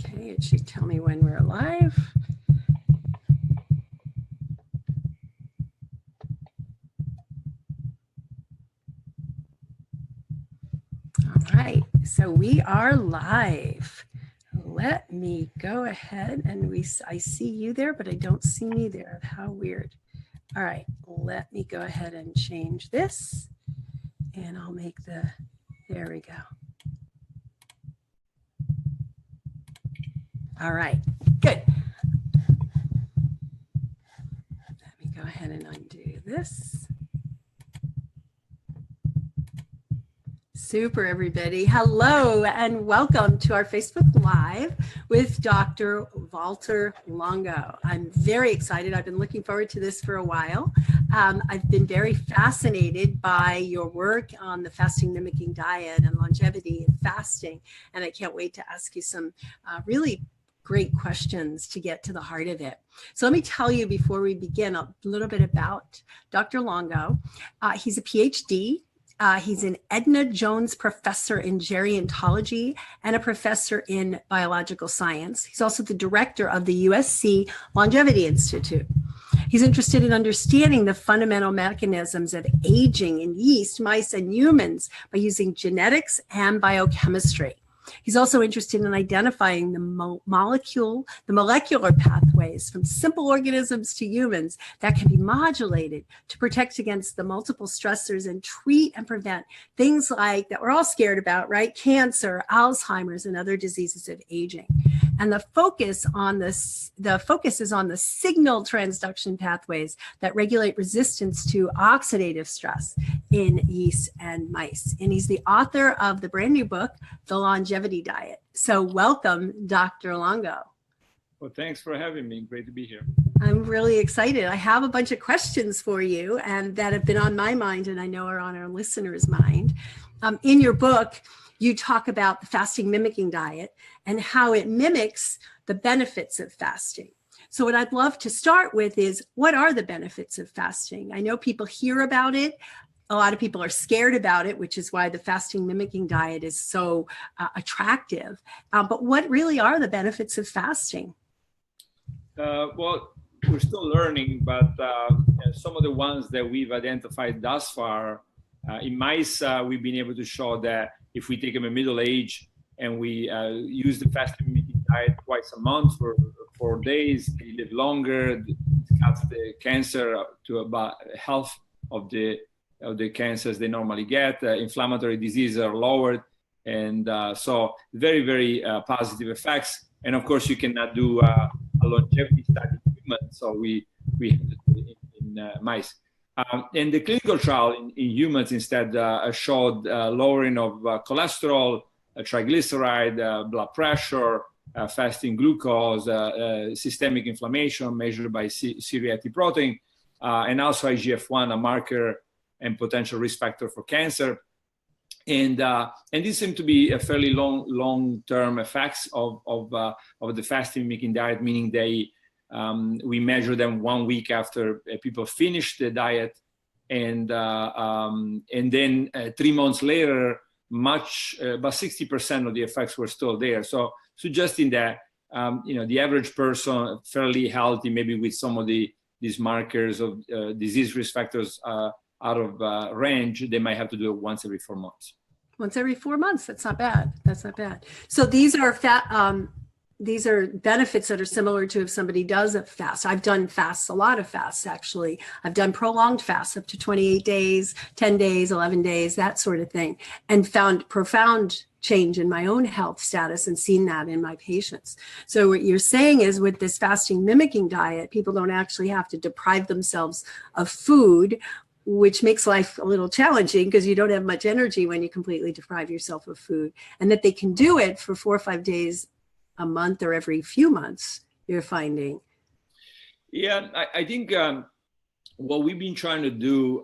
Okay, it should tell me when we're live. All right, so we are live. Let me go ahead and I see you there, but I don't see me there. How weird. All right, let me go ahead and change this and I'll make there we go. All right, good. Let me go ahead and undo this. Super, everybody. Hello and welcome to our Facebook Live with Dr. Valter Longo. I'm very excited. I've been looking forward to this for a while. I've been very fascinated by your work on the fasting mimicking diet and longevity and fasting, and I can't wait to ask you some really great questions to get to the heart of it. So let me tell you before we begin a little bit about Dr. Longo. He's a PhD. He's an Edna Jones Professor in Gerontology and a professor in biological science. He's also the director of the USC Longevity Institute. He's interested in understanding the fundamental mechanisms of aging in yeast, mice, and humans by using genetics and biochemistry. He's also interested in identifying the molecular pathways from simple organisms to humans that can be modulated to protect against the multiple stressors and treat and prevent things like that we're all scared about, right? Cancer, Alzheimer's, and other diseases of aging. And the focus is on the signal transduction pathways that regulate resistance to oxidative stress in yeast and mice. And he's the author of the brand new book, The Longevity Diet. So welcome, Dr. Longo. Well, thanks for having me. Great to be here. I'm really excited. I have a bunch of questions for you and that have been on my mind and I know are on our listeners' mind. In your book, you talk about the fasting mimicking diet and how it mimics the benefits of fasting. So what I'd love to start with is, what are the benefits of fasting? I know people hear about it. A lot of people are scared about it, which is why the fasting mimicking diet is so attractive. But what really are the benefits of fasting? Well, we're still learning, but some of the ones that we've identified thus far, in mice, we've been able to show that if we take them in middle age and we use the fasting mimicking diet twice a month for 4 days, they live longer, it cuts the cancer to about half of the cancers they normally get. Inflammatory diseases are lowered, and so very, very positive effects. And of course, you cannot do a longevity study in humans, so we have to do it in mice. And the clinical trial in humans instead showed lowering of cholesterol, triglyceride, blood pressure, fasting glucose, systemic inflammation measured by C-reactive protein, and also IGF-1, a marker and potential risk factor for cancer. And these seem to be a fairly long-term effects of the fasting mimicking diet, meaning we measure them 1 week after people finish the diet, and then 3 months later, about 60% of the effects were still there. So suggesting that the average person, fairly healthy, maybe with some of these markers of disease risk factors out of range, they might have to do it once every 4 months. Once every 4 months. That's not bad. That's not bad. So these are benefits that are similar to if somebody does a fast. I've done fasts, a lot of fasts, actually. I've done prolonged fasts up to 28 days, 10 days, 11 days, that sort of thing, and found profound change in my own health status and seen that in my patients. So what you're saying is, with this fasting mimicking diet, people don't actually have to deprive themselves of food, which makes life a little challenging because you don't have much energy when you completely deprive yourself of food, and that they can do it for 4 or 5 days a month or every few months, you're finding. Yeah, I think what we've been trying to do,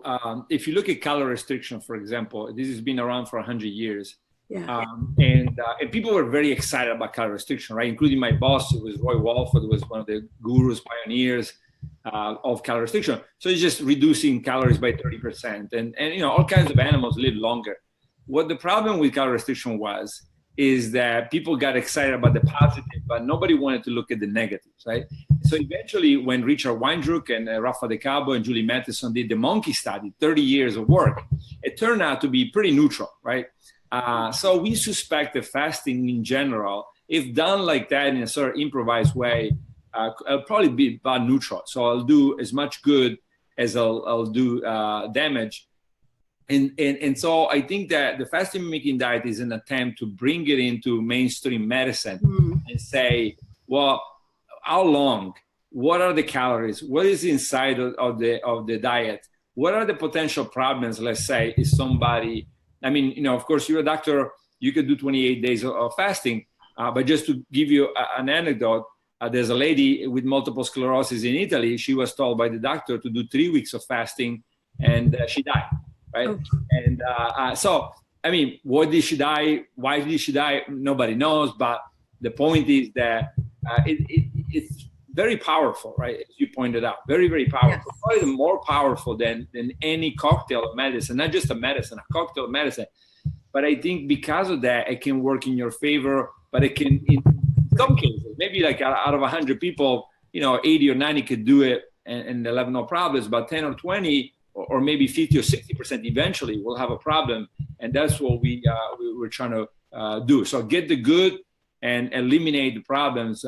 if you look at calorie restriction, for example, this has been around for 100 years. Yeah. And people were very excited about calorie restriction, right? Including my boss, who was Roy Walford, who was one of the gurus, pioneers of calorie restriction. So it's just reducing calories by 30%. And all kinds of animals live longer. What the problem with calorie restriction was is that people got excited about the positive, but nobody wanted to look at the negatives, right? So eventually, when Richard Weindruck and Rafa De Cabo and Julie Matheson did the monkey study, 30 years of work, it turned out to be pretty neutral, right? So we suspect that fasting in general, if done like that in a sort of improvised way, it'll probably be about neutral. So I'll do as much good as I'll do damage. And so I think that the fasting mimicking diet is an attempt to bring it into mainstream medicine and say, well, how long? What are the calories? What is inside of the diet? What are the potential problems? Let's say, is somebody, I mean, of course, you're a doctor, you could do 28 days of fasting, but just to give you an anecdote, there's a lady with multiple sclerosis in Italy. She was told by the doctor to do 3 weeks of fasting, and she died. Right. Okay. And so, I mean, what did she die? Why did she die? Nobody knows. But the point is that it's very powerful, right? As you pointed out, very, very powerful. Yes. Probably more powerful than any cocktail of medicine, not just a medicine, a cocktail of medicine. But I think because of that, it can work in your favor. But it can, in some cases, maybe like out of 100 people, 80 or 90 could do it and they'll have no problems. But 10 or 20, or maybe 50 or 60% eventually will have a problem. And that's what we're trying to do. So get the good and eliminate the problems,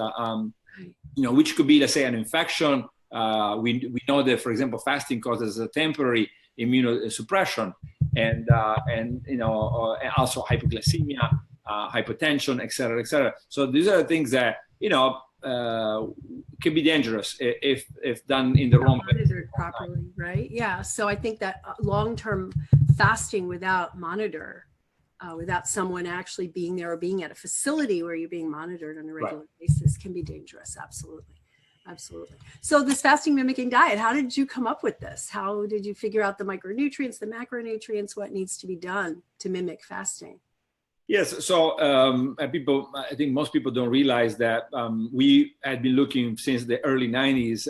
which could be, let's say, an infection. We know that, for example, fasting causes a temporary immunosuppression and also hypoglycemia, hypertension, et cetera, et cetera. So these are the things that, can be dangerous if done in the wrong way. Monitored properly, right? Yeah. So I think that long-term fasting without without someone actually being there or being at a facility where you're being monitored on a regular basis can be dangerous. Absolutely. Absolutely. So this fasting mimicking diet, how did you come up with this? How did you figure out the micronutrients, the macronutrients, what needs to be done to mimic fasting? Yes, so I think most people don't realize that we had been looking since the early 90s,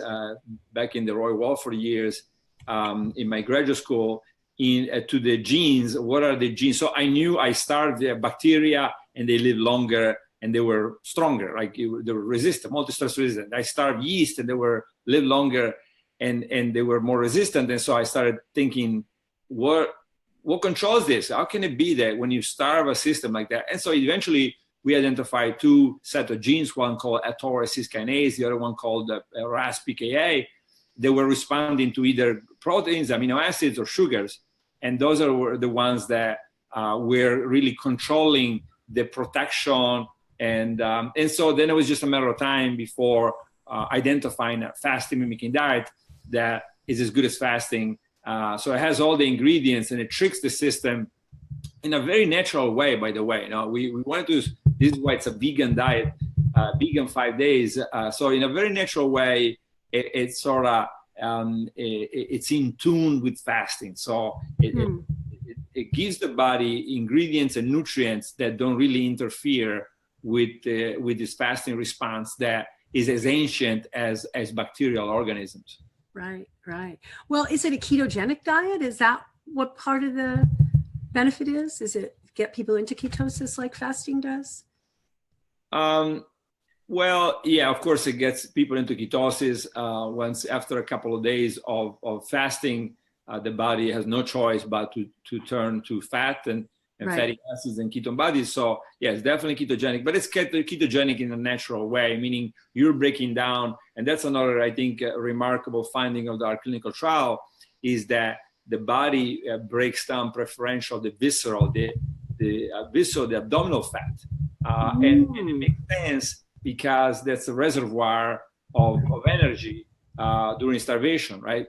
back in the Roy Walford years, in my graduate school, to the genes. What are the genes? So I knew I starved the bacteria and they live longer and they were stronger, like they were resistant, multi-stress resistant. I starved yeast and they live longer and they were more resistant. And so I started thinking, what controls this? How can it be that when you starve a system like that? And so eventually we identified two sets of genes, one called cis kinase, the other one called RAS-PKA. They were responding to either proteins, amino acids, or sugars. And those are the ones that were really controlling the protection. And so then it was just a matter of time before identifying a fasting mimicking diet that is as good as fasting. So it has all the ingredients and it tricks the system in a very natural way, by the way. We wanted to, this is why it's a vegan diet, vegan 5 days. So in a very natural way, it's sort of, it's in tune with fasting. So it gives the body ingredients and nutrients that don't really interfere with this fasting response that is as ancient as bacterial organisms. Right, right. Well, is it a ketogenic diet? Is that what part of the benefit is? Is it get people into ketosis like fasting does? Well, yeah, of course, it gets people into ketosis. Once after a couple of days of fasting, the body has no choice but to turn to fat and fatty acids and ketone bodies. So yeah, it's definitely ketogenic, but it's ketogenic in a natural way, meaning you're breaking down. And that's another, I think, remarkable finding of our clinical trial is that the body breaks down preferential, the visceral, the abdominal fat. And it makes sense because that's a reservoir of energy during starvation, right?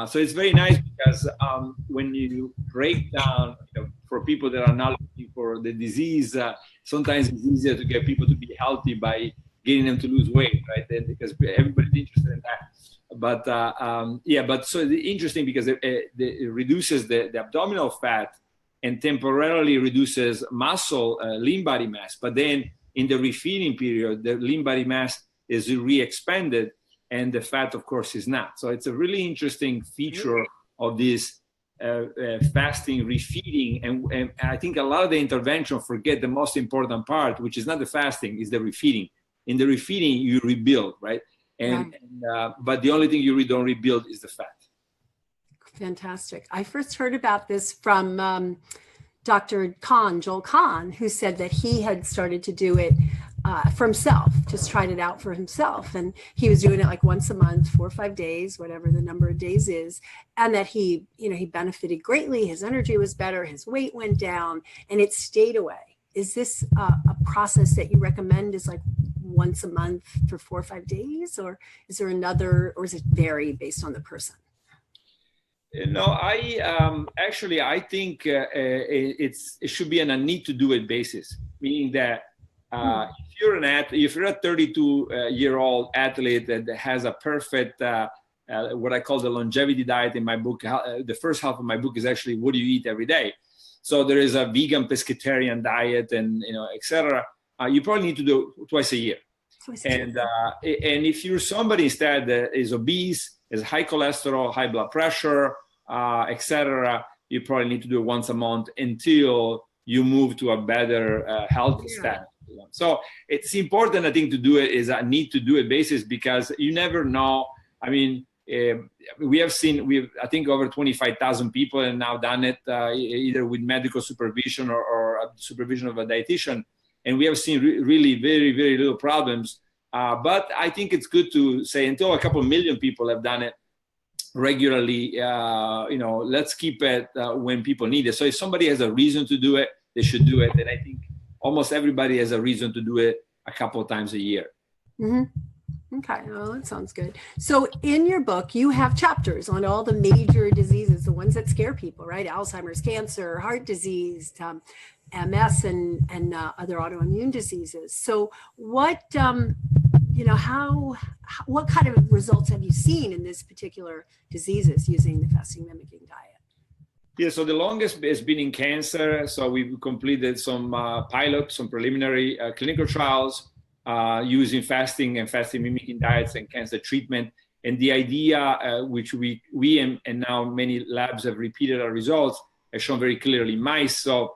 So it's very nice because when you break down, for people that are not looking for the disease, sometimes it's easier to get people to be healthy by getting them to lose weight, right? Because everybody's interested in that. But but so it's interesting because it reduces the abdominal fat and temporarily reduces muscle, lean body mass. But then in the refeeding period, the lean body mass is re-expanded and the fat, of course, is not. So it's a really interesting feature of this fasting, refeeding, and I think a lot of the intervention forget the most important part, which is not the fasting, is the refeeding. In the refeeding, you rebuild, right? But the only thing you don't rebuild is the fat. Fantastic. I first heard about this from Dr. Joel Kahn, who said that he had started to do it for himself, just tried it out for himself. And he was doing it like once a month, 4 or 5 days, whatever the number of days is. And that he benefited greatly. His energy was better. His weight went down and it stayed away. Is this a process that you recommend is like once a month for 4 or 5 days? Or is there another, or does it vary based on the person? No, I think it should be on a need to do it basis, meaning that if you're an athlete, if you're a 32-year-old athlete that has a perfect, what I call the longevity diet in my book, the first half of my book is actually what do you eat every day. So there is a vegan pescatarian diet and, etc. You probably need to do it twice a year. And if you're somebody instead that is obese, has high cholesterol, high blood pressure, etc., you probably need to do it once a month until you move to a better health status. So it's important, I think, to do it is a need to do it basis, because you never know. I mean, we have seen, I think over 25,000 people have now done it either with medical supervision or supervision of a dietitian. And we have seen really very, very little problems. But I think it's good to say until a couple million people have done it regularly, let's keep it when people need it. So if somebody has a reason to do it, they should do it. And I think almost everybody has a reason to do it a couple of times a year. Mm-hmm. Okay, well, that sounds good. So in your book, you have chapters on all the major diseases, the ones that scare people, right? Alzheimer's, cancer, heart disease, MS, and other autoimmune diseases. So what, what kind of results have you seen in this particular diseases using the fasting mimicking diet? Yeah, so the longest has been in cancer. So we've completed some some preliminary clinical trials using fasting and fasting mimicking diets and cancer treatment. And the idea, which we and now many labs have repeated our results, has shown very clearly mice. So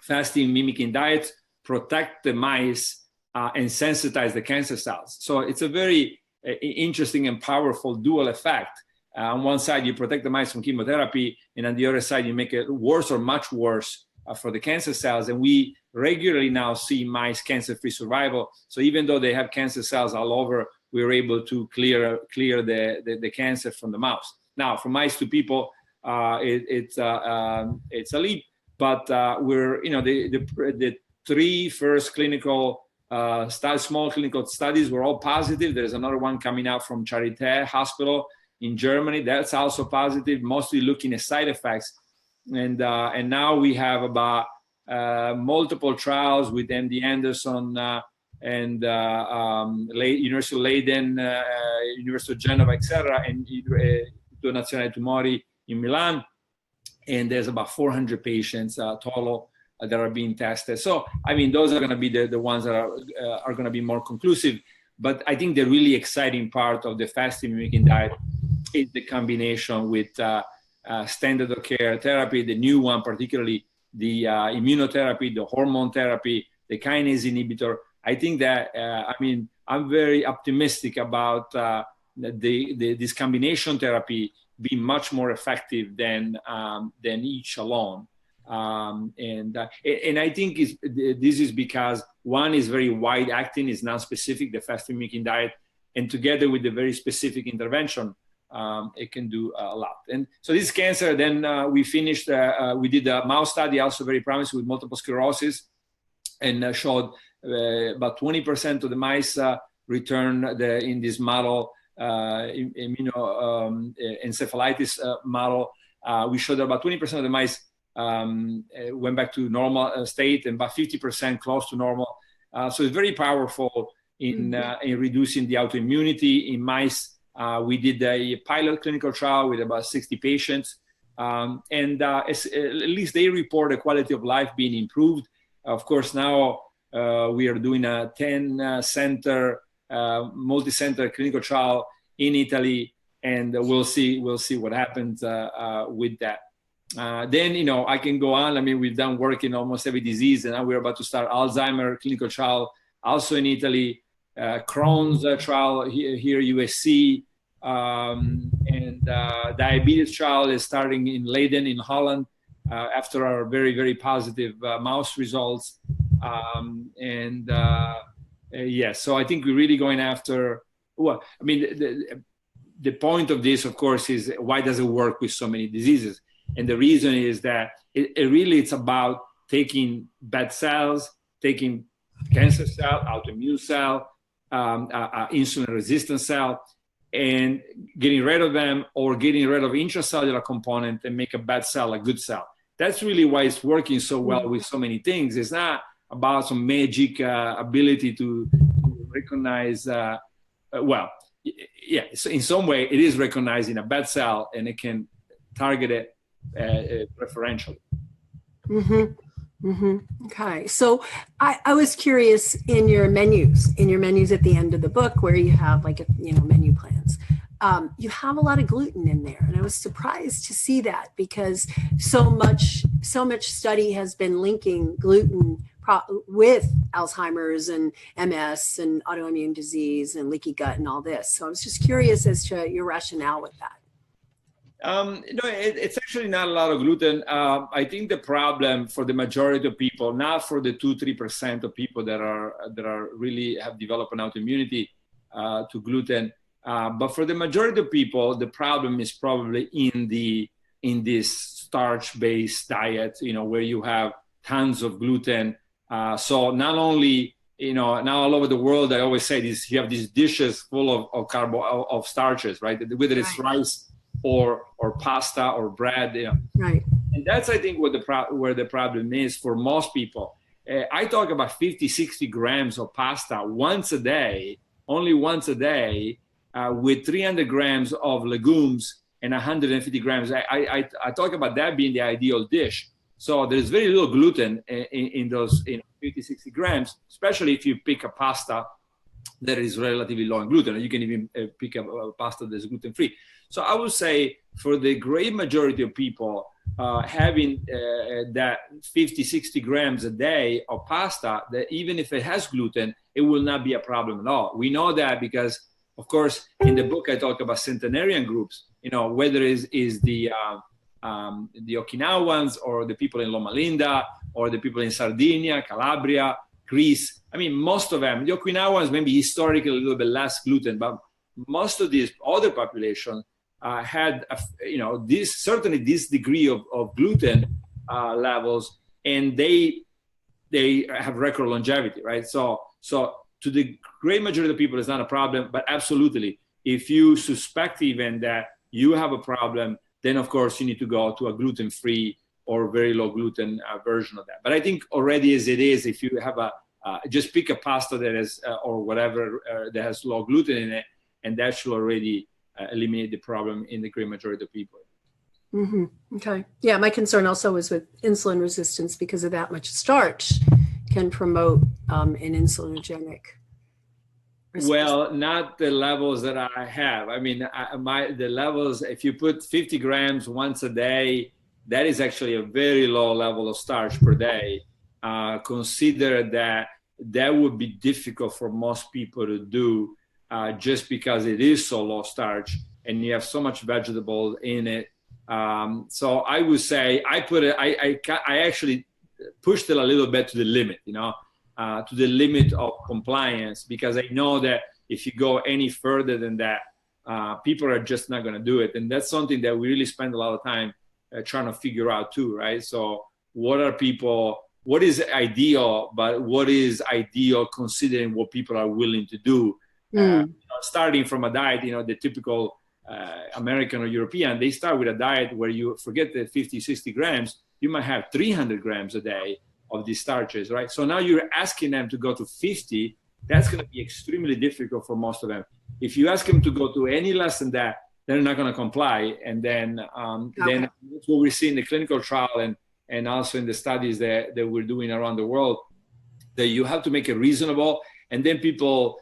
fasting mimicking diets protect the mice and sensitize the cancer cells. So it's a very interesting and powerful dual effect. On one side, you protect the mice from chemotherapy, and on the other side, you make it worse or much worse for the cancer cells. And we regularly now see mice cancer-free survival. So even though they have cancer cells all over, we're able to clear the cancer from the mouse. Now, from mice to people, it's a leap. But we're, the 3 first clinical small clinical studies were all positive. There's another one coming out from Charité Hospital in Germany. That's also positive, mostly looking at side effects. And now we have about multiple trials with MD Anderson and University of Leiden, University of Genova, etc., and Nazionale Tumori in Milan. And there's about 400 patients total that are being tested. So, I mean, those are going to be the ones that are going to be more conclusive. But I think the really exciting part of the fasting mimicking diet is the combination with standard of care therapy, the new one, particularly the immunotherapy, the hormone therapy, the kinase inhibitor. I think that, I'm very optimistic about this combination therapy being much more effective than each alone. And I think this is because one is very wide acting, is non-specific, the fasting mimicking diet, and together with the very specific intervention, it can do a lot. And so this cancer, then we finished, we did a mouse study, also very promising, with multiple sclerosis, and showed about 20% of the mice return in this model, immunoencephalitis model. We showed that about 20% of the mice went back to normal state, and about 50% close to normal. So it's very powerful in reducing the autoimmunity in mice. We did a pilot clinical trial with about 60 patients, and at least they report the quality of life being improved. Of course, now we are doing a 10-center, multi-center clinical trial in Italy, and we'll see what happens with that. Then, I can go on. I mean, we've done work in almost every disease, and now we're about to start Alzheimer clinical trial, also in Italy, Crohn's trial here USC, and diabetes trial is starting in Leiden in Holland after our very, very positive mouse results. Yes, so I think we're really going after, well, I mean, the point of this, of course, is why does it work with so many diseases? And the reason is that it's about taking bad cells, taking cancer cell, autoimmune cell, insulin resistant cell, and getting rid of them, or getting rid of intracellular component and make a bad cell a good cell. That's really why it's working so well with so many things. It's not about some magic ability to recognize, so in some way it is recognizing a bad cell, and it can target it preferentially. Okay, so I was curious, in your menus at the end of the book, where you have menu plans, you have a lot of gluten in there, and I was surprised to see that, because so much study has been linking gluten with Alzheimer's and MS and autoimmune disease and leaky gut and all this. So I was just curious as to your rationale with that. It's actually not a lot of gluten. I think the problem for the majority of people, not for the 2-3% of people that are really have developed an autoimmunity to gluten, but for the majority of people, the problem is probably in this starch-based diet, where you have tons of gluten. So not only, now all over the world, I always say this: you have these dishes full of starches, right? Whether it's rice or pasta or bread, Right. And that's, I think, where the problem is for most people. I talk about 50-60 grams of pasta only once a day, with 300 grams of legumes and 150 grams. I talk about that being the ideal dish. So there's very little gluten in those 50-60 grams, especially if you pick a pasta that is relatively low in gluten. You can even pick a pasta that's gluten-free. So I would say for the great majority of people, having that 50-60 grams a day of pasta, that even if it has gluten, it will not be a problem at all. We know that because, of course, in the book I talk about centenarian groups, whether it is the Okinawans or the people in Loma Linda or the people in Sardinia, Calabria, Greece. I mean, most of them, the Okinawans maybe historically a little bit less gluten, but most of these other populations had, this degree of gluten levels, and they have record longevity, right? So to the great majority of people, it's not a problem, but absolutely, if you suspect even that you have a problem, then of course you need to go to a gluten-free or very low gluten version of that. But I think already as it is, if you have just pick a pasta that is, or whatever, that has low gluten in it, and that should already eliminate the problem in the great majority of people. Okay. Yeah, my concern also is with insulin resistance, because of that much starch can promote an insulinogenic response. Well, not the levels that I have. I mean, the levels, if you put 50 grams once a day, that is actually a very low level of starch per day. Consider that would be difficult for most people to do, just because it is so low starch and you have so much vegetable in it. So I would say I actually pushed it a little bit to the limit, to the limit of compliance, because I know that if you go any further than that, people are just not going to do it. And that's something that we really spend a lot of time trying to figure out too, right? So what is ideal, but what is ideal considering what people are willing to do? Starting from a diet, the typical American or European, they start with a diet where you forget the 50-60 grams, you might have 300 grams a day of these starches, right? So now you're asking them to go to 50, that's going to be extremely difficult for most of them. If you ask them to go to any less than that, they're not going to comply. And then that's what we see in the clinical trial and also in the studies that we're doing around the world, that you have to make it reasonable. And then people,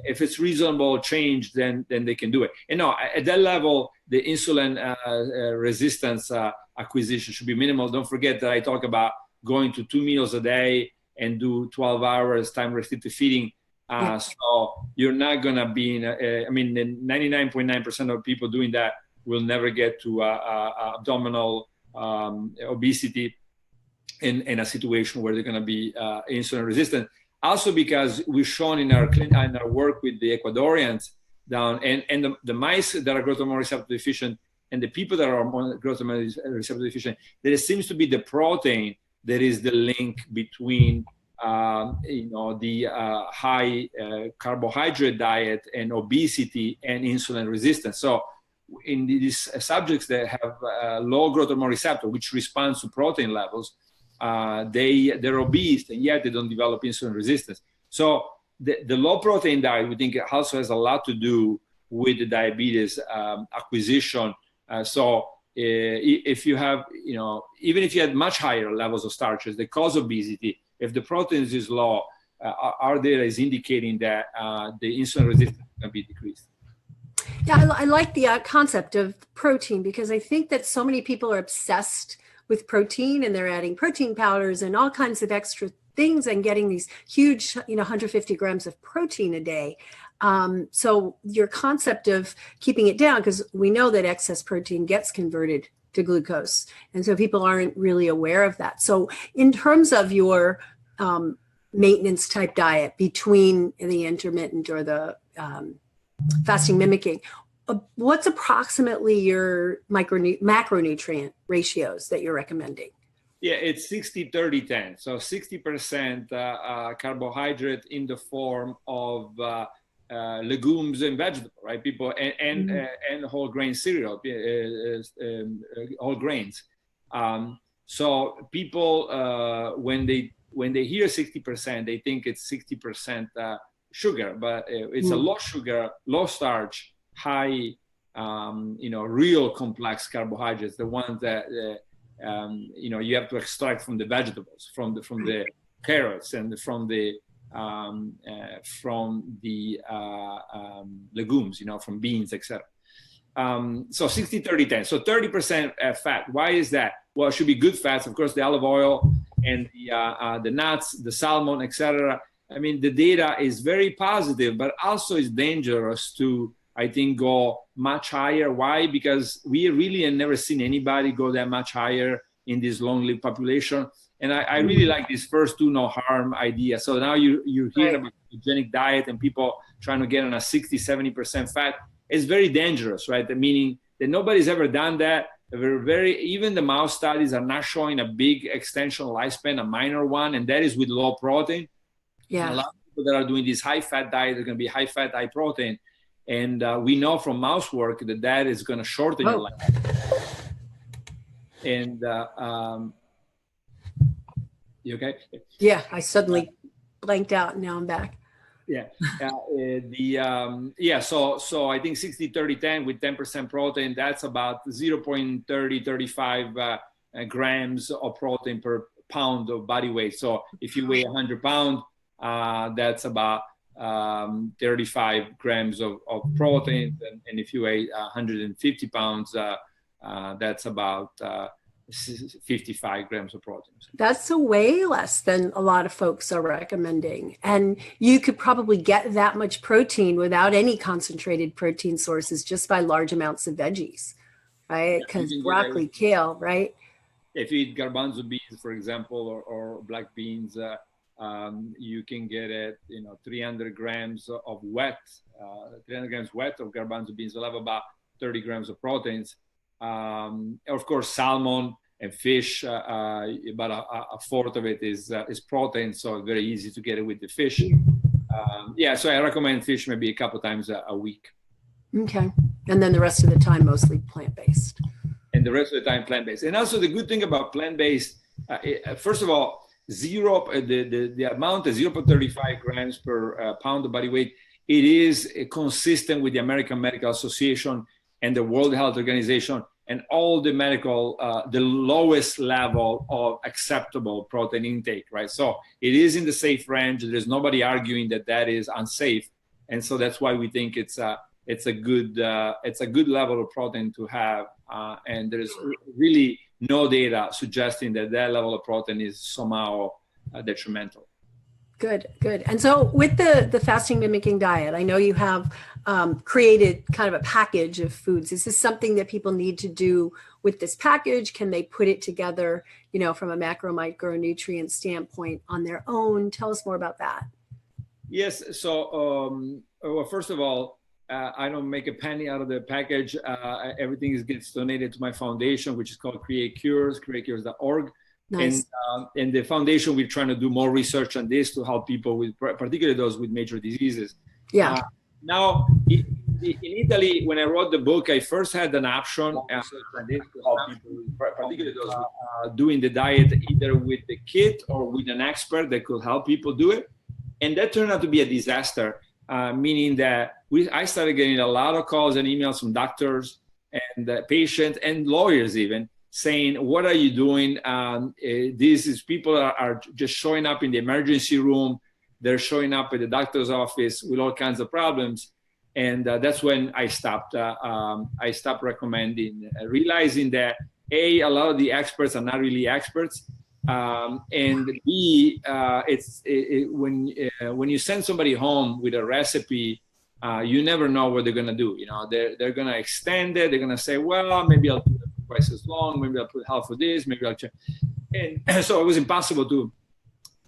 if it's reasonable change, then they can do it. And no, at that level, the insulin resistance acquisition should be minimal. Don't forget that I talk about going to 2 meals a day and do 12 hours time restricted feeding. So you're not going to be in, I mean, 99.9% of people doing that will never get to abdominal obesity in a situation where they're going to be insulin resistant. Also because we've shown in our work with the Ecuadorians down, and the mice that are growth hormone receptor deficient and the people that are growth hormone receptor deficient, there seems to be the protein that is the link between the high carbohydrate diet and obesity and insulin resistance. So in these subjects that have low growth hormone receptor, which responds to protein levels, they're obese and yet they don't develop insulin resistance. So the low protein diet, we think, also has a lot to do with the diabetes acquisition. So if you have, even if you had much higher levels of starches that cause obesity, if the protein is low, our data is indicating that the insulin resistance can be decreased. Yeah, I like the concept of protein, because I think that so many people are obsessed with protein and they're adding protein powders and all kinds of extra things and getting these huge, 150 grams of protein a day. So your concept of keeping it down, because we know that excess protein gets converted to glucose. And so people aren't really aware of that. So in terms of your maintenance type diet between the intermittent or the fasting mimicking, what's approximately your macronutrient ratios that you're recommending? Yeah, it's 60-30-10. So 60% carbohydrate in the form of legumes and vegetables, right? People and whole grain cereal, whole grains. So people when they hear 60%, they think it's 60% sugar, but it's a low sugar, low starch, high, real complex carbohydrates, the ones that you have to extract from the vegetables, from the carrots and from the legumes, from beans, etc. So 60-30-10. So 30% fat. Why is that? Well, it should be good fats, of course, the olive oil and the nuts, the salmon, etc. I mean, the data is very positive, but also is dangerous to, I think, go much higher. Why? Because we really have never seen anybody go that much higher in this long-lived population. And I really like this first do no harm idea. So now you're hearing about ketogenic diet and people trying to get on a 60-70% fat. It's very dangerous, right? Meaning that nobody's ever done that. Even the mouse studies are not showing a big extension lifespan, a minor one, and that is with low protein. Yeah. And a lot of people that are doing this high-fat diet are going to be high-fat, high-protein. And we know from mouse work that is going to shorten your life. And you okay? Yeah, I suddenly blanked out and now I'm back. Yeah. So I think 60-30-10 with 10% protein, that's about 0.35 grams of protein per pound of body weight. So if you weigh 100 pounds, that's about 35 grams of protein. And if you weigh 150 pounds, that's about 55 grams of protein. That's a way less than a lot of folks are recommending. And you could probably get that much protein without any concentrated protein sources just by large amounts of veggies, right? Because broccoli, kale, right? If you eat garbanzo beans, for example, or black beans, you can get it, 300 grams of 300 grams wet of garbanzo beans will have about 30 grams of proteins. Of course, salmon and fish, about a fourth of it is protein, so very easy to get it with the fish. So I recommend fish maybe a couple times a week. Okay, and then the rest of the time mostly plant-based. And the rest of the time plant-based. And also the good thing about plant-based, first of all, the amount is 0.35 grams per pound of body weight. It is consistent with the American Medical Association and the World Health Organization. and all the medical, the lowest level of acceptable protein intake, right? So it is in the safe range. There's nobody arguing that that is unsafe. And so that's why we think it's a good level of protein to have. And there's really no data suggesting that that level of protein is somehow detrimental. Good. And so with the fasting mimicking diet, I know you have created kind of a package of foods. Is this something that people need to do with this package? Can they put it together, from a micronutrient standpoint on their own? Tell us more about that. Yes. So, well, first of all, I don't make a penny out of the package. Everything gets donated to my foundation, which is called Create Cures, createcures.org. Nice. And the foundation, we're trying to do more research on this to help people with, particularly those with major diseases. Yeah. Now, in Italy, when I wrote the book, I first had an option to help people, particularly those doing the diet either with the kit or with an expert that could help people do it. And that turned out to be a disaster, meaning that I started getting a lot of calls and emails from doctors and patients and lawyers even, saying, what are you doing? People are just showing up in the emergency room. They're showing up at the doctor's office with all kinds of problems. And that's when I stopped recommending, realizing that A, a lot of the experts are not really experts. And B, when you send somebody home with a recipe, you never know what they're going to do. They're going to extend it. They're going to say, well, maybe I'll do it twice as long. Maybe I'll put half of this. Maybe I'll check. And so it was impossible to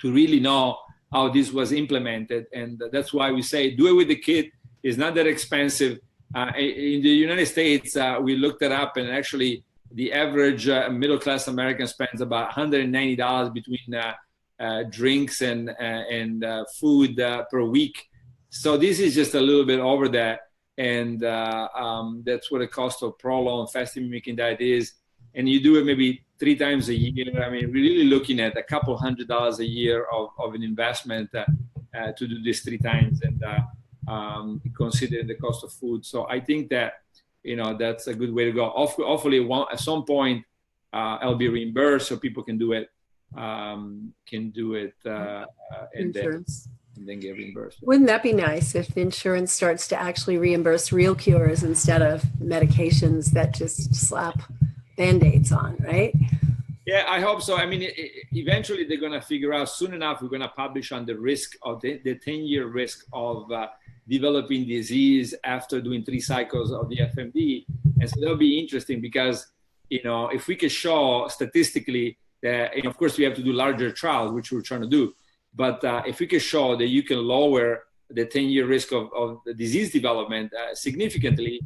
really know how this was implemented. And that's why we say, do it with the kit. It's not that expensive. In the United States, we looked it up, and actually the average middle-class American spends about $190 between drinks and food per week. So this is just a little bit over that. And that's what the cost of prolonged fasting mimicking diet is. And you do it maybe 3 times a year. I mean, we're really looking at a couple $100 a year of an investment to do this 3 times, and considering the cost of food. So I think that, that's a good way to go. Hopefully at some point I'll be reimbursed so people can do it, and then get reimbursed. Wouldn't that be nice if insurance starts to actually reimburse real cures instead of medications that just slap Band-Aids on, right? Yeah, I hope so. I mean, eventually they're going to figure out soon enough, we're going to publish on the risk of the 10-year risk of developing disease after doing 3 cycles of the FMD. And so that'll be interesting because, if we can show statistically that, and of course we have to do larger trials, which we're trying to do. But if we can show that you can lower the 10-year risk of the disease development significantly,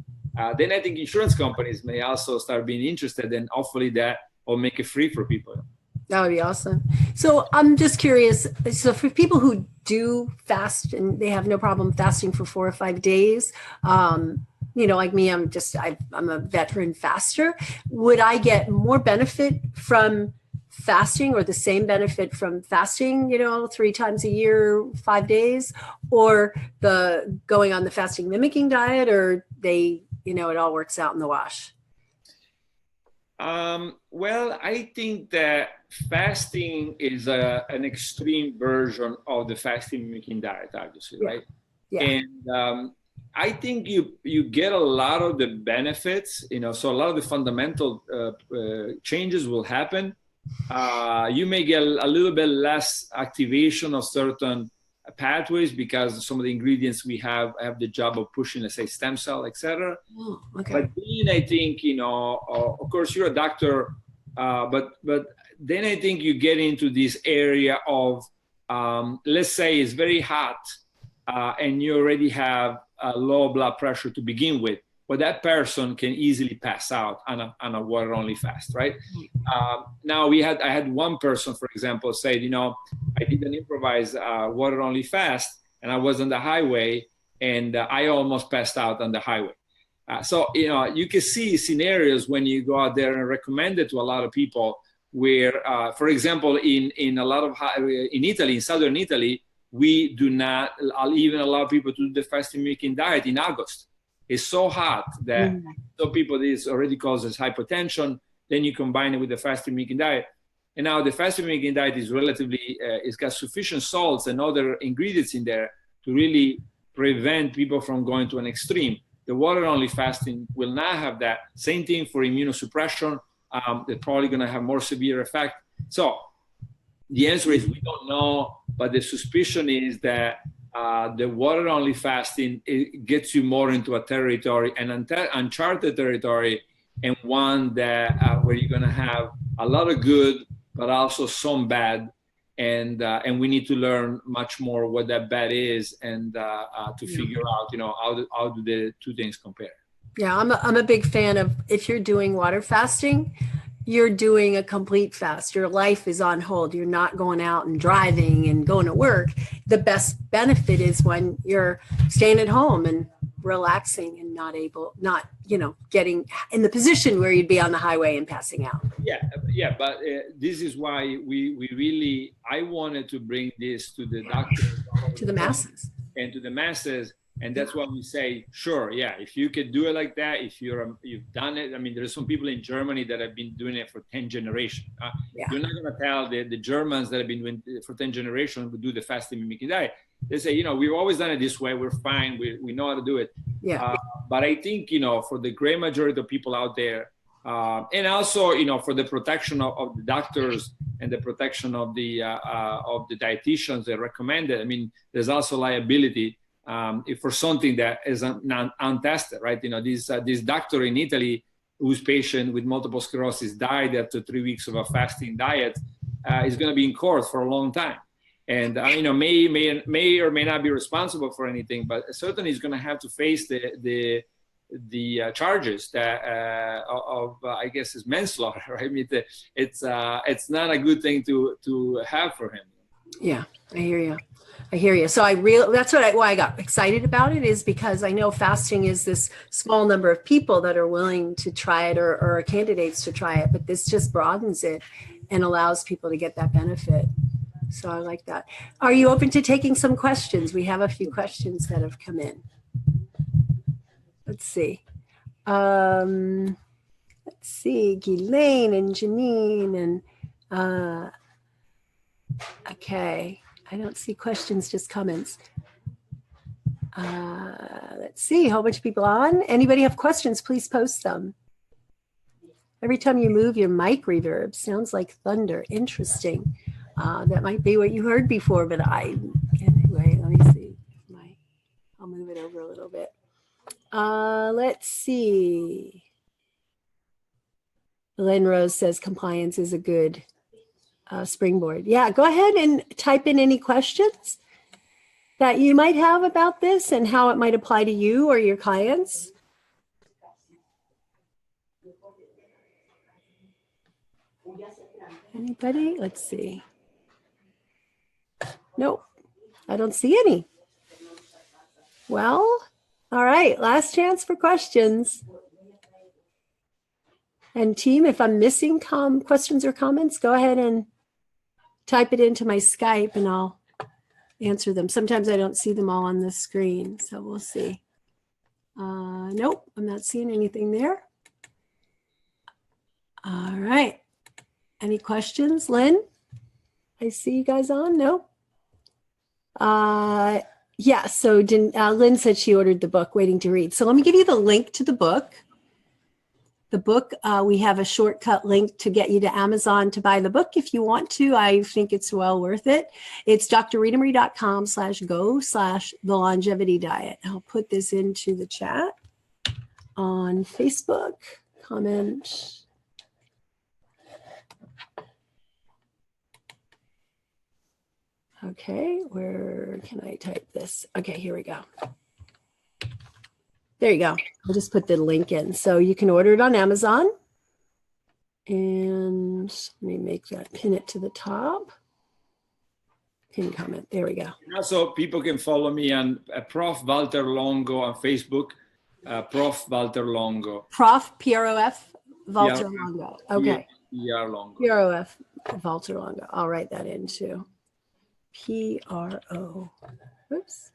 then I think insurance companies may also start being interested, and hopefully that will make it free for people. That would be awesome. So I'm just curious. So for people who do fast and they have no problem fasting for 4 or 5 days, like me, I'm a veteran faster. Would I get more benefit from fasting, or the same benefit from fasting, 3 times a year, 5 days, or the going on the fasting mimicking diet, or it all works out in the wash? Well, I think that fasting is an extreme version of the fasting mimicking diet, obviously, right? Yeah. And I think you get a lot of the benefits, so a lot of the fundamental changes will happen. You may get a little bit less activation of certain pathways because some of the ingredients we have the job of pushing, let's say, stem cell, etc. Oh, okay. But then I think, of course you're a doctor, but then I think you get into this area of, let's say it's very hot and you already have a low blood pressure to begin with. But that person can easily pass out on a water-only fast, right? Now I had one person, for example, say, I did an improvised water-only fast, and I was on the highway, and I almost passed out on the highway. So you can see scenarios when you go out there and recommend it to a lot of people, where, for example, in Italy, in southern Italy, we do not even allow people to do the fasting mimicking diet in August. is so hot that some people, this already causes hypotension. Then you combine it with the fasting mimicking diet. And now the fasting mimicking diet is relatively, it's got sufficient salts and other ingredients in there to really prevent people from going to an extreme. The water-only fasting will not have that. Same thing for immunosuppression. They're probably going to have more severe effect. So the answer is we don't know, but the suspicion is that the water-only fasting, it gets you more into a territory, an uncharted territory, and one that where you're going to have a lot of good, but also some bad. And we need to learn much more what that bad is, and to figure out, how do the two things compare. Yeah, I'm a big fan of, if you're doing water fasting, you're doing a complete fast. Your life is on hold. You're not going out and driving and going to work. The best benefit is when you're staying at home and relaxing and not getting in the position where you'd be on the highway and passing out. Yeah, but this is why I wanted to bring this to the doctors, to the masses, and that's why we say, sure, yeah, if you could do it like that, if you've done it. I mean, there's some people in Germany that have been doing it for 10 generations. You're not going to tell the Germans that have been doing it for 10 generations to do the fasting mimicking diet. They say, we've always done it this way. We're fine. We know how to do it. Yeah. But I think, for the great majority of people out there, and also, for the protection of the doctors and the protection of the dietitians that recommend it. I mean, there's also liability for something that is untested, right? This doctor in Italy whose patient with multiple sclerosis died after 3 weeks of a fasting diet is going to be in court for a long time. And, may or may not be responsible for anything, but certainly is going to have to face the charges that I guess is manslaughter. Right? I mean, it's not a good thing to have for him. Yeah, I hear you. So that's why I got excited about it, is because I know fasting is this small number of people that are willing to try it or are candidates to try it, but this just broadens it and allows people to get that benefit. So I like that. Are you open to taking some questions? We have a few questions that have come in. Let's see. Ghislaine and Janine and okay. I don't see questions, just comments. Let's see, a whole bunch of people on. Anybody have questions, please post them. Every time you move, your mic reverb sounds like thunder. Interesting. That might be what you heard before, but anyway, let me see. I'll move it over a little bit. Let's see. Lynn Rose says compliance is a good springboard. Yeah, go ahead and type in any questions that you might have about this and how it might apply to you or your clients. Anybody? Let's see. Nope, I don't see any. Well, all right, last chance for questions. And team, if I'm missing questions or comments, go ahead and type it into my Skype and I'll answer them. Sometimes I don't see them all on the screen, so we'll see. Nope, I'm not seeing anything there. All right. Any questions? Lynn? I see you guys on? No? Yeah, so Lynn said she ordered the book, Waiting to Read. So let me give you the link to the book. The book, we have a shortcut link to get you to Amazon to buy the book if you want to. I think it's well worth it. It's drritamarie.com/go/the longevity diet. I'll put this into the chat on Facebook. Comment. Okay, where can I type this? Okay, here we go. There you go. I'll just put the link in. So you can order it on Amazon. And let me make that, pin it to the top. Pin comment. There we go. And also, people can follow me on Prof. Valter Longo on Facebook. Prof. Valter Longo. Prof. P-R-O-F. Valter Longo. Okay. P-R Longo. P-R-O-F. Valter Longo. I'll write that in too. P-R-O. Oops.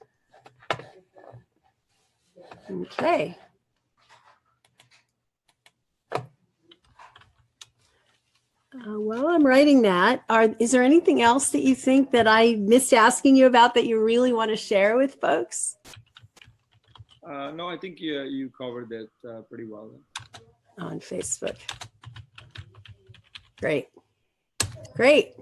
Okay. While I'm writing that, is there anything else that you think that I missed asking you about that you really want to share with folks? No, I think you covered it pretty well. On Facebook. Great. Great.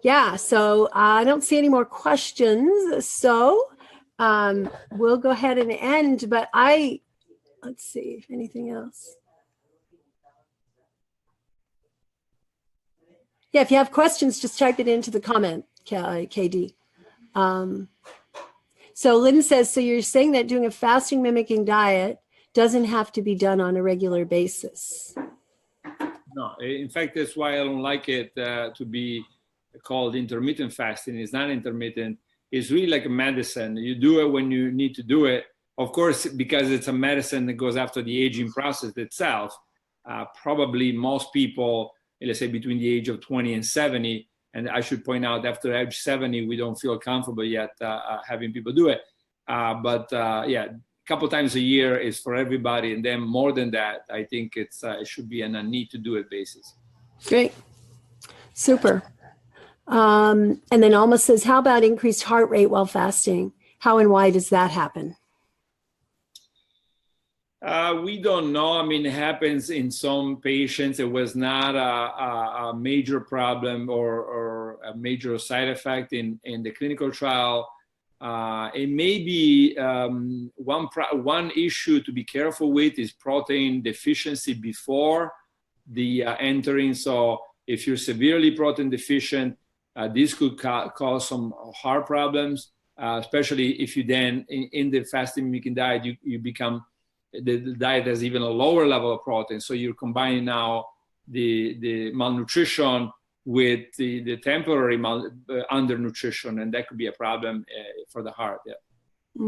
Yeah, so I don't see any more questions. So we'll go ahead and end, but let's see if anything else. Yeah, if you have questions, just type it into the comment, KD. So Lynn says, so you're saying that doing a fasting mimicking diet doesn't have to be done on a regular basis? No, in fact, that's why I don't like it to be called intermittent fasting. It's not intermittent. It's really like a medicine. You do it when you need to do it. Of course, because it's a medicine that goes after the aging process itself, probably most people, let's say between the age of 20 and 70, and I should point out after age 70, we don't feel comfortable yet having people do it. But yeah, a couple times a year is for everybody. And then more than that, I think it should be on a need to do it basis. Great. Super. And then Alma says, how about increased heart rate while fasting? How and why does that happen? We don't know. I mean, it happens in some patients. It was not a major problem or a major side effect in the clinical trial. It may be one issue to be careful with is protein deficiency before the entering. So if you're severely protein deficient, this could cause some heart problems, especially if you then in the fasting mimicking diet, you become the diet has even a lower level of protein. So you're combining now the malnutrition with the temporary undernutrition, and that could be a problem for the heart. Yeah.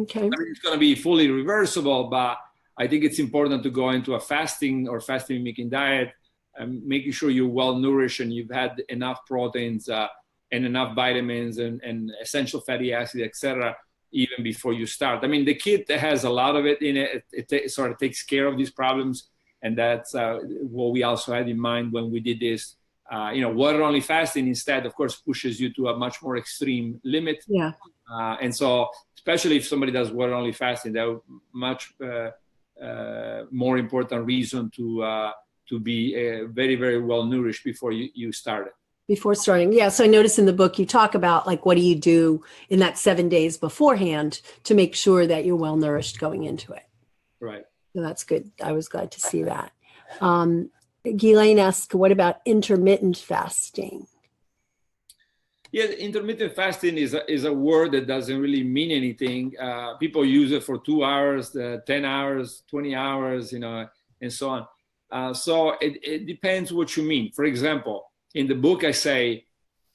Okay. I mean, it's going to be fully reversible, but I think it's important to go into a fasting or fasting mimicking diet, making sure you're well nourished and you've had enough proteins and enough vitamins and essential fatty acids, etc., even before you start. I mean, the kit has a lot of it in it. It sort of takes care of these problems. And that's what we also had in mind when we did this. Water-only fasting instead, of course, pushes you to a much more extreme limit. Yeah. And so, especially if somebody does water-only fasting, that much more important reason to be very, very well nourished before you start it. Before starting. Yeah. So I noticed in the book, you talk about like, what do you do in that 7 days beforehand to make sure that you're well nourished going into it. Right. So that's good. I was glad to see that. Ghislaine asks, what about intermittent fasting? Yeah, intermittent fasting is a word that doesn't really mean anything. People use it for 2 hours, 10 hours, 20 hours, and so on. So it depends what you mean. For example, in the book, I say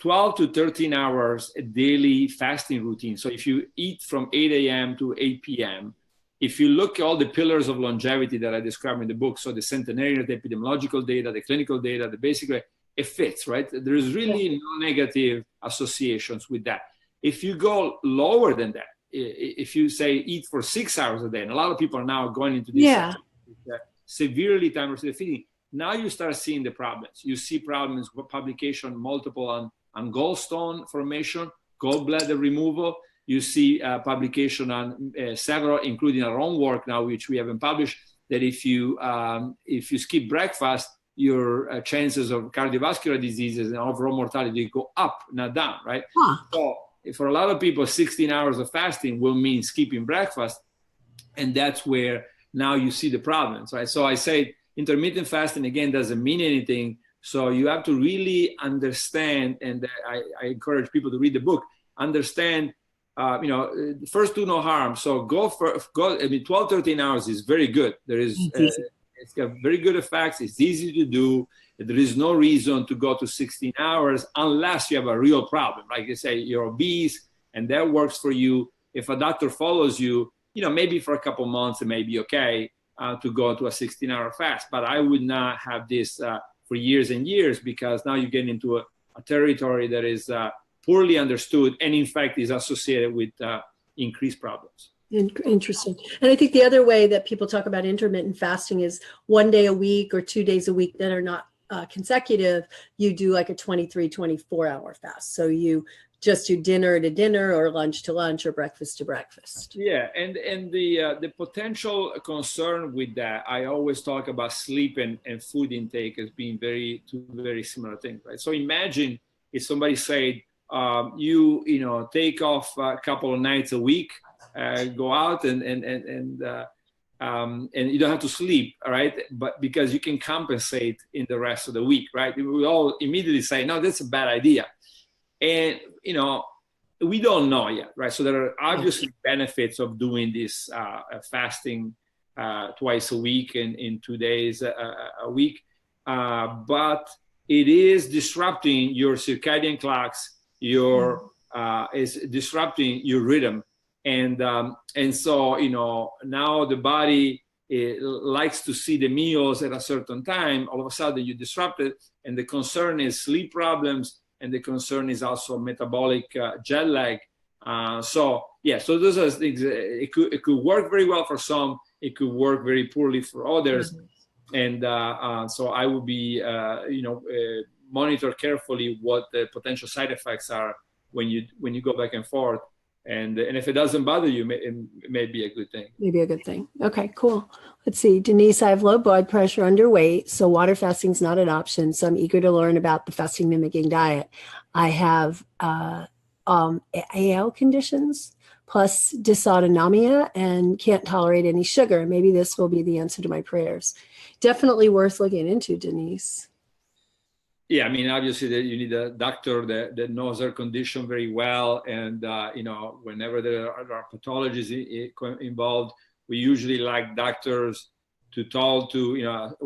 12 to 13 hours a daily fasting routine. So if you eat from 8 a.m. to 8 p.m., if you look at all the pillars of longevity that I describe in the book, so the centenarian, the epidemiological data, the clinical data, the basic, it fits, right? There's really no negative associations with that. If you go lower than that, if you say eat for 6 hours a day, and a lot of people are now going into this severely time-restricted feeding, now you start seeing the problems. You see problems with publication, multiple on gallstone formation, gallbladder removal. You see publication on several, including our own work now, which we haven't published, that if you skip breakfast, your chances of cardiovascular diseases and overall mortality go up, not down, right? So for a lot of people, 16 hours of fasting will mean skipping breakfast. And that's where now you see the problems, right? So I say intermittent fasting, again, doesn't mean anything. So you have to really understand, and I encourage people to read the book, understand, first do no harm. So go 12, 13 hours is very good. There is, it's got very good effects. It's easy to do. There is no reason to go to 16 hours unless you have a real problem. Like you say, you're obese and that works for you. If a doctor follows you, maybe for a couple months, it may be okay to go to a 16-hour fast. But I would not have this for years and years, because now you get into a territory that is poorly understood and in fact is associated with increase problems. Interesting. And I think the other way that people talk about intermittent fasting is 1 day a week or 2 days a week that are not consecutive. You do like a 23, 24-hour fast. So you just do dinner to dinner or lunch to lunch or breakfast to breakfast. Yeah, and the potential concern with that, I always talk about sleep and food intake as being two very similar things, right? So imagine if somebody said, you take off a couple of nights a week, go out and you don't have to sleep, all right? But because you can compensate in the rest of the week, right? We all immediately say, no, that's a bad idea. And, we don't know yet, right? So there are obviously benefits of doing this fasting twice a week and in 2 days a week. But it is disrupting your circadian clocks, is disrupting your rhythm. And so, now the body likes to see the meals at a certain time. All of a sudden you disrupt it. And the concern is sleep problems. And the concern is also metabolic jet lag. So those are things. It could work very well for some. It could work very poorly for others. And so I would be, monitor carefully what the potential side effects are when you go back and forth. And if it doesn't bother you, it may be a good thing. Maybe a good thing. Okay, cool. Let's see. Denise, I have low blood pressure, underweight, so water fasting is not an option. So I'm eager to learn about the fasting mimicking diet. I have AL conditions plus dysautonomia and can't tolerate any sugar. Maybe this will be the answer to my prayers. Definitely worth looking into, Denise. Yeah, I mean, obviously you need a doctor that knows their condition very well. And, whenever there are pathologies involved, we usually like doctors to talk to,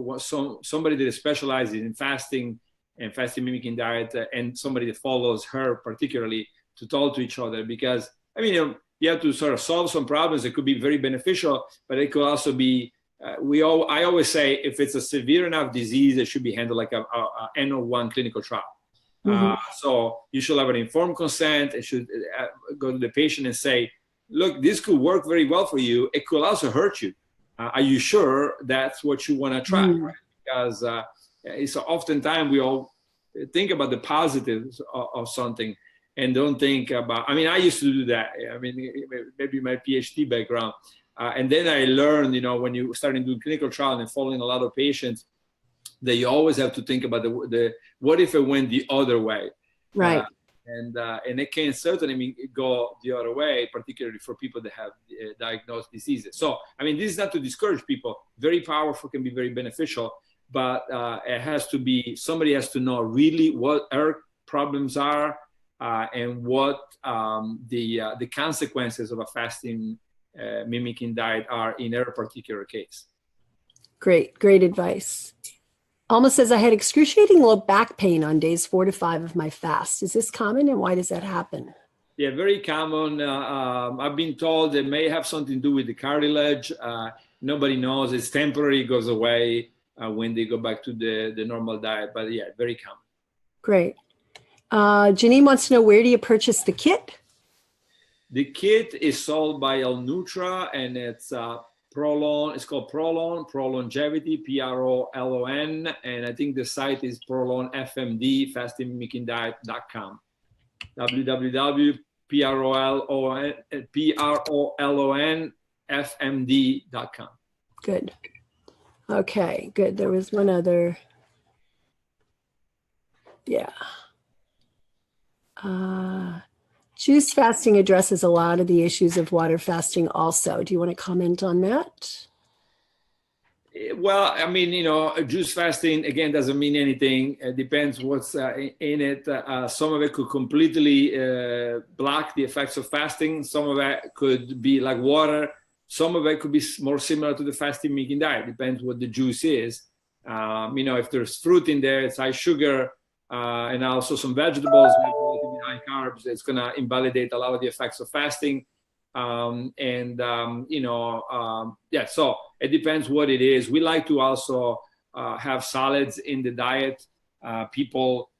somebody that specializes in fasting and fasting mimicking diet and somebody that follows her particularly to talk to each other. Because, you have to sort of solve some problems that could be very beneficial, but it could also be I always say if it's a severe enough disease, it should be handled like a N01 clinical trial. So you should have an informed consent. It should go to the patient and say, look, this could work very well for you. It could also hurt you. Are you sure that's what you want to try? Right? Because it's oftentimes we all think about the positives of something and don't think about, I used to do that. Maybe my PhD background. And then I learned, when you start doing clinical trial and following a lot of patients, that you always have to think about the what if it went the other way, right? And it can certainly go the other way, particularly for people that have diagnosed diseases. So, this is not to discourage people. Very powerful, can be very beneficial, but somebody has to know really what our problems are and what the consequences of a fasting mimicking diet are in their particular case. Great advice. Alma says, I had excruciating low back pain on days 4 to 5 of my fast. Is this common, and why does that happen? Yeah, very common. I've been told it may have something to do with the cartilage. Nobody knows. It's temporary. It goes away when they go back to the normal diet. But yeah, very common. Great. Janine wants to know, where do you purchase the kit? The kit is sold by El Nutra, and it's Prolon. It's called Prolon, Prolongevity, Prolon, and I think the site is ProlonFMD, fastingmimicking.com. www.prolonfmd.com. Good. Okay, good. There was one other. Yeah. Juice fasting addresses a lot of the issues of water fasting also. Do you want to comment on that? Well, juice fasting, again, doesn't mean anything. It depends what's in it. Some of it could completely block the effects of fasting. Some of it could be like water. Some of it could be more similar to the fasting mimicking diet. Depends what the juice is. If there's fruit in there, it's high sugar, and also some vegetables, relatively high carbs, it's going to invalidate a lot of the effects of fasting. So it depends what it is. We like to also have salads in the diet. People,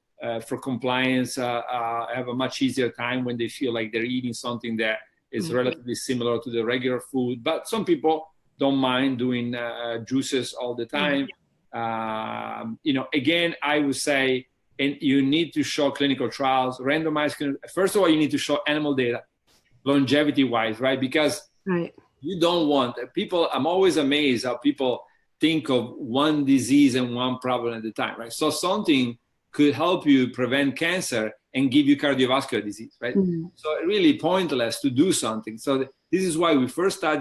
for compliance, have a much easier time when they feel like they're eating something that It's relatively similar to the regular food, but some people don't mind doing juices all the time. Again, I would say, and you need to show clinical trials, randomized. First of all, you need to show animal data, longevity-wise, right? Because you don't want people. I'm always amazed how people think of one disease and one problem at a time, right? So something could help you prevent cancer and give you cardiovascular disease, right? So really pointless to do something. So this is why we first start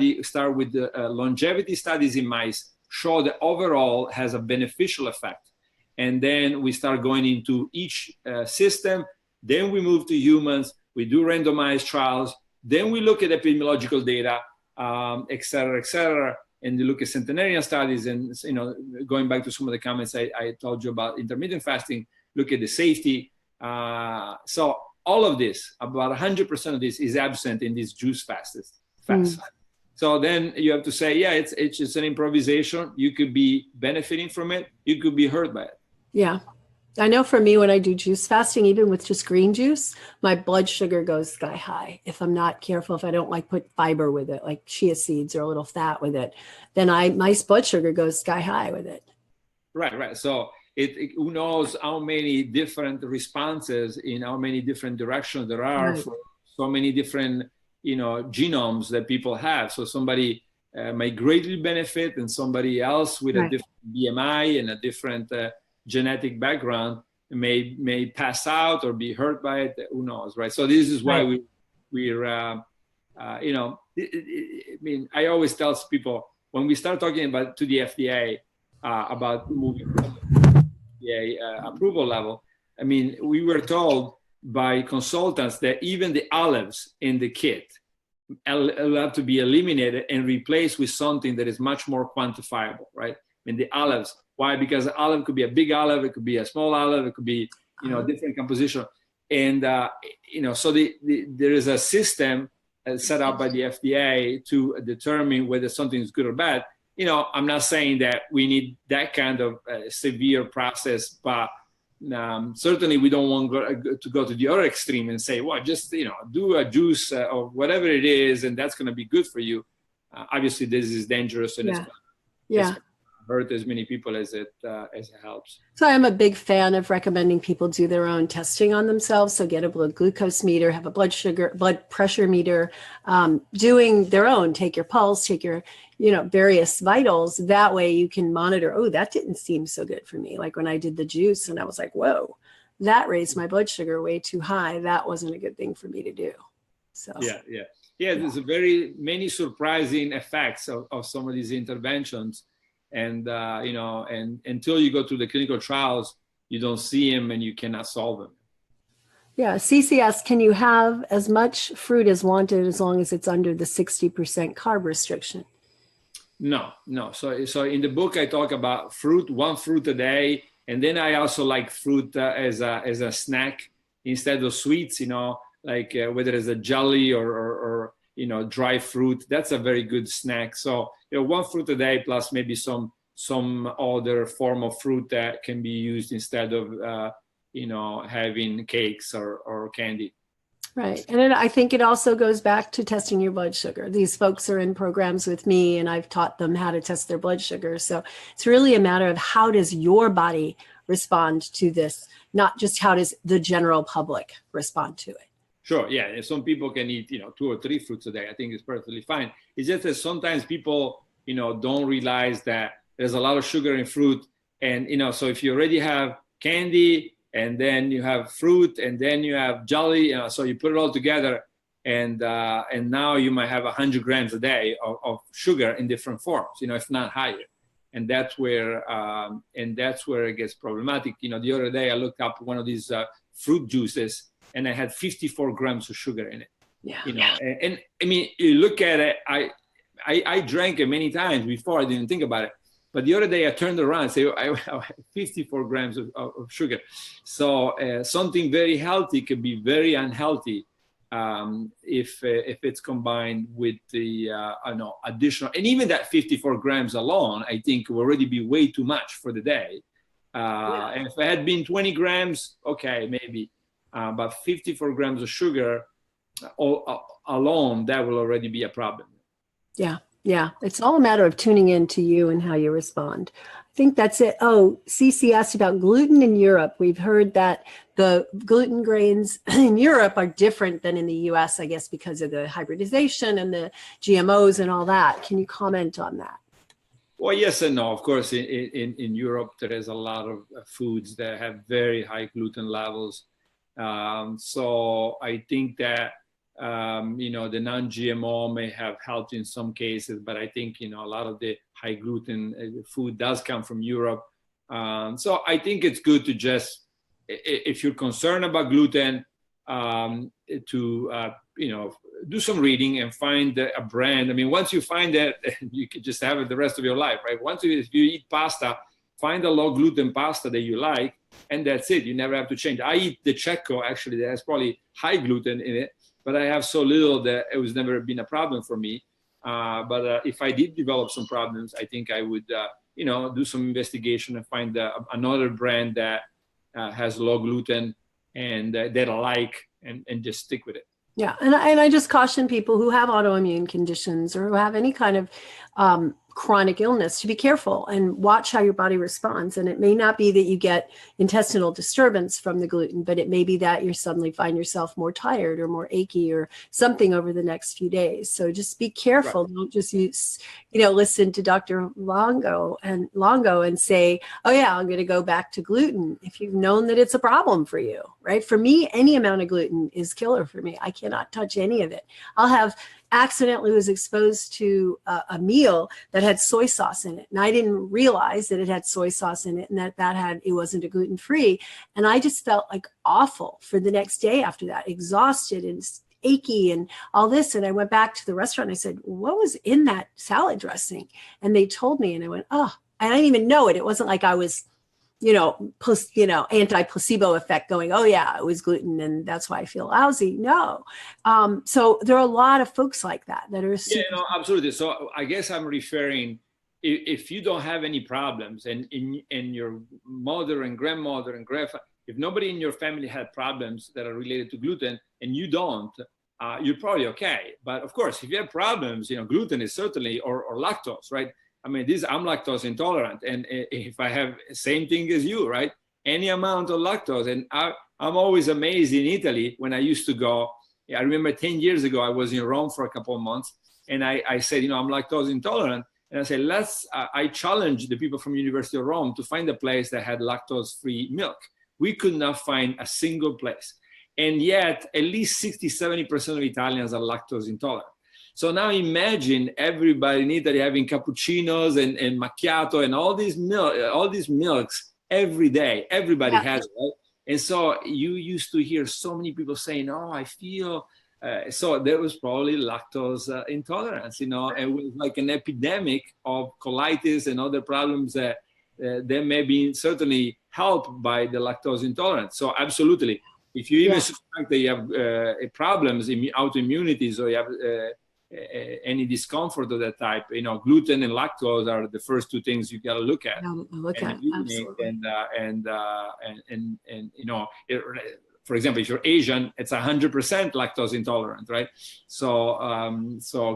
with the longevity studies in mice, show that overall has a beneficial effect. And then we start going into each system. Then we move to humans. We do randomized trials. Then we look at epidemiological data, et cetera, and you look at centenarian studies. And going back to some of the comments I told you about intermittent fasting, look at the safety. So all of this, about 100% of this, is absent in this juice fast. So then you have to say, yeah, it's just an improvisation. You could be benefiting from it. You could be hurt by it. Yeah. I know for me, when I do juice fasting, even with just green juice, my blood sugar goes sky high. If I'm not careful, if I don't put fiber with it, like chia seeds or a little fat with it, then my blood sugar goes sky high with it. Right. So who knows how many different responses in how many different directions there are for so many different, genomes that people have. So somebody might greatly benefit, and somebody else with a different BMI and a different genetic background may pass out or be hurt by it. Who knows, right? So this is why we're I always tell people, when we start talking about to the FDA about moving from the FDA approval level, we were told by consultants that even the olives in the kit will have to be eliminated and replaced with something that is much more quantifiable, right? The olives. Why? Because the olive could be a big olive, it could be a small olive, it could be, different composition. And, so there is a system set up by the FDA to determine whether something is good or bad. I'm not saying that we need that kind of severe process, but certainly we don't want to go to the other extreme and say, well, just, do a juice or whatever it is, and that's going to be good for you. Obviously, this is dangerous, and it's hurt as many people as it helps. So I'm a big fan of recommending people do their own testing on themselves. So get a blood glucose meter, have a blood pressure meter, doing their own, take your pulse, take your, various vitals. That way you can monitor, oh, that didn't seem so good for me. Like when I did the juice and I was like, whoa, that raised my blood sugar way too high. That wasn't a good thing for me to do. So there's very many surprising effects of some of these interventions. And, and until you go to the clinical trials, you don't see them and you cannot solve them. Yeah. CCS, can you have as much fruit as wanted as long as it's under the 60% carb restriction? No. So in the book, I talk about one fruit a day. And then I also like fruit as a snack instead of sweets, whether it's a jelly or dry fruit. That's a very good snack. So, one fruit a day plus maybe some other form of fruit that can be used instead of, having cakes or candy. Right. And then I think it also goes back to testing your blood sugar. These folks are in programs with me and I've taught them how to test their blood sugar. So it's really a matter of how does your body respond to this, not just how does the general public respond to it. Sure. Yeah. Some people can eat, 2 or 3 fruits a day. I think it's perfectly fine. It's just that sometimes people, don't realize that there's a lot of sugar in fruit. And, so if you already have candy and then you have fruit and then you have jelly, so you put it all together and now you might have 100 grams a day of sugar in different forms, if not higher. And that's where it gets problematic. The other day I looked up one of these fruit juices and I had 54 grams of sugar in it. Yeah. And you look at it, I drank it many times before, I didn't think about it. But the other day I turned around and said, I have 54 grams of sugar. So something very healthy could be very unhealthy if it's combined with the additional, and even that 54 grams alone, I think will already be way too much for the day. And if it had been 20 grams, okay, maybe. But 54 grams of sugar alone, that will already be a problem. Yeah. Yeah. It's all a matter of tuning in to you and how you respond. I think that's it. Oh, CC asked about gluten in Europe. We've heard that the gluten grains in Europe are different than in the US, I guess, because of the hybridization and the GMOs and all that. Can you comment on that? Well, yes and no. Of course, in Europe, there is a lot of foods that have very high gluten levels. So I think that, the non-GMO may have helped in some cases, but I think, a lot of the high gluten food does come from Europe. So I think it's good to just, if you're concerned about gluten, to, do some reading and find a brand. I mean, once you find that, you can just have it the rest of your life, right? If you eat pasta, find a low gluten pasta that you like, and that's it. You never have to change. I eat the Checo, actually, that has probably high gluten in it, but I have so little that it was never been a problem for me. But if I did develop some problems, I think I would, do some investigation and find another brand that has low gluten and that I like, and just stick with it. Yeah. And I just caution people who have autoimmune conditions or who have any kind of chronic illness to be careful and watch how your body responds. And it may not be that you get intestinal disturbance from the gluten, but it may be that you suddenly find yourself more tired or more achy or something over the next few days. So just be careful. Right. Don't just use, listen to Dr. Longo and say, oh yeah, I'm going to go back to gluten if you've known that it's a problem for you, right? For me, any amount of gluten is killer for me. I cannot touch any of it. I'll have accidentally was exposed to a meal that had soy sauce in it. And I didn't realize that it had soy sauce in it and that it wasn't a gluten-free. And I just felt like awful for the next day after that, exhausted and achy and all this. And I went back to the restaurant and I said, what was in that salad dressing? And they told me, and I went, oh, and I didn't even know it. It wasn't like I was anti-placebo effect going, oh yeah, it was gluten and that's why I feel lousy. No. So there are a lot of folks like that are super. Yeah, absolutely. So I guess I'm referring, if you don't have any problems and your mother and grandmother and grandfather, if nobody in your family had problems that are related to gluten and you don't, you're probably okay. But of course, if you have problems, gluten is certainly, or lactose, right? I mean, I'm lactose intolerant, and if I have the same thing as you, right? Any amount of lactose, and I'm always amazed in Italy when I used to go. I remember 10 years ago, I was in Rome for a couple of months, and I said, I'm lactose intolerant, and I said, I challenged the people from University of Rome to find a place that had lactose-free milk. We could not find a single place, and yet at least 60-70% of Italians are lactose intolerant. So now imagine everybody in Italy having cappuccinos and macchiato and all these milks every day. Everybody has it, right? And so you used to hear so many people saying, "Oh, I feel." So there was probably lactose intolerance, and it was like an epidemic of colitis and other problems that may be certainly helped by the lactose intolerance. So absolutely, if you even suspect that you have problems, autoimmunities, or you have any discomfort of that type, gluten and lactose are the first two things you got to look at. Absolutely. For example, if you're Asian, it's 100% lactose intolerant, right? So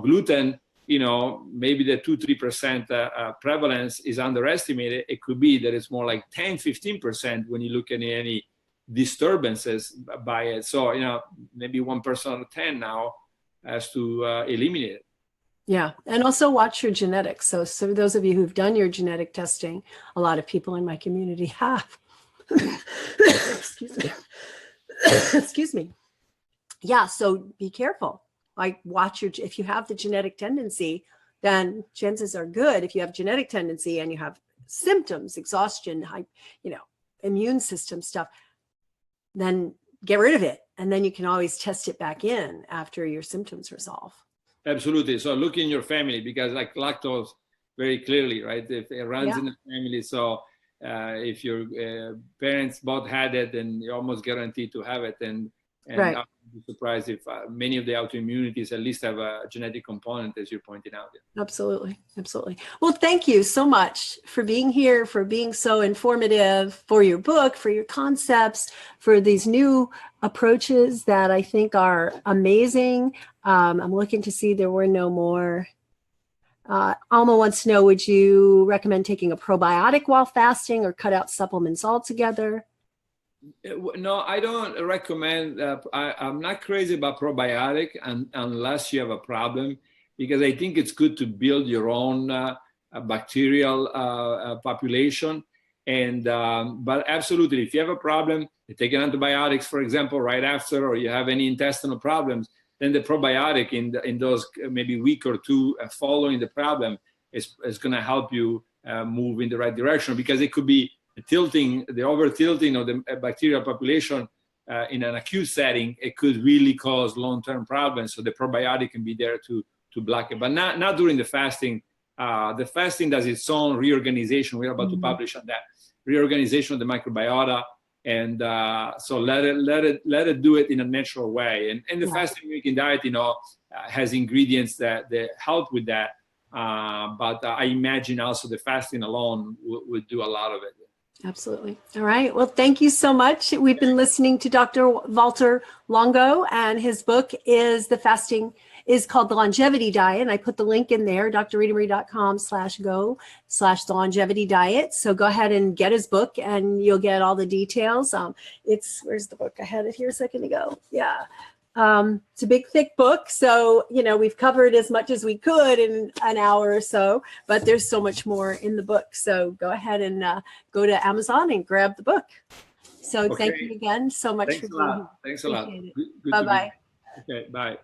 gluten, maybe the 2-3% prevalence is underestimated. It could be that it's more like 10-15% when you look at any disturbances by it. So maybe 1 person out of 10 now has to eliminate it. Yeah. And also watch your genetics. So those of you who've done your genetic testing, a lot of people in my community have. Excuse me. Excuse me. Yeah. So be careful. Like if you have the genetic tendency, then chances are good. If you have genetic tendency and you have symptoms, exhaustion, immune system stuff, then get rid of it. And then you can always test it back in after your symptoms resolve. Absolutely. So look in your family, because like lactose, very clearly, right? If it runs in the family. So if your parents both had it, then you're almost guaranteed to have it. And And Right. I would be surprised if many of the autoimmunities at least have a genetic component, as you're pointing out. Absolutely. Absolutely. Well, thank you so much for being here, for being so informative, for your book, for your concepts, for these new approaches that I think are amazing. I'm looking to see there were no more. Alma wants to know, would you recommend taking a probiotic while fasting or cut out supplements altogether? No, I don't recommend. I'm not crazy about probiotic unless you have a problem, because I think it's good to build your own bacterial population. And but absolutely, if you have a problem, you take an antibiotics, for example, right after, or you have any intestinal problems, then the probiotic in those maybe week or two following the problem is going to help you move in the right direction, because it could be the over tilting of the bacterial population in an acute setting. It could really cause long-term problems. So the probiotic can be there to block it, but not during the fasting. The fasting does its own reorganization. We're about to publish on that reorganization of the microbiota, and so let it do it in a natural way. And the fasting mimicking diet, has ingredients that help with that. But I imagine also the fasting alone would do a lot of it. Absolutely. All right. Well, thank you so much. We've been listening to Dr. Valter Longo, and his book is called The Longevity Diet. And I put the link in there, drritamarie.com/go/The Longevity Diet. So go ahead and get his book and you'll get all the details. Where's the book? I had it here a second ago. Yeah. It's a big, thick book. So, we've covered as much as we could in an hour or so, but there's so much more in the book. So go ahead and go to Amazon and grab the book. So Thank you again so much for being here. Thanks a lot. Bye-bye. Okay, bye.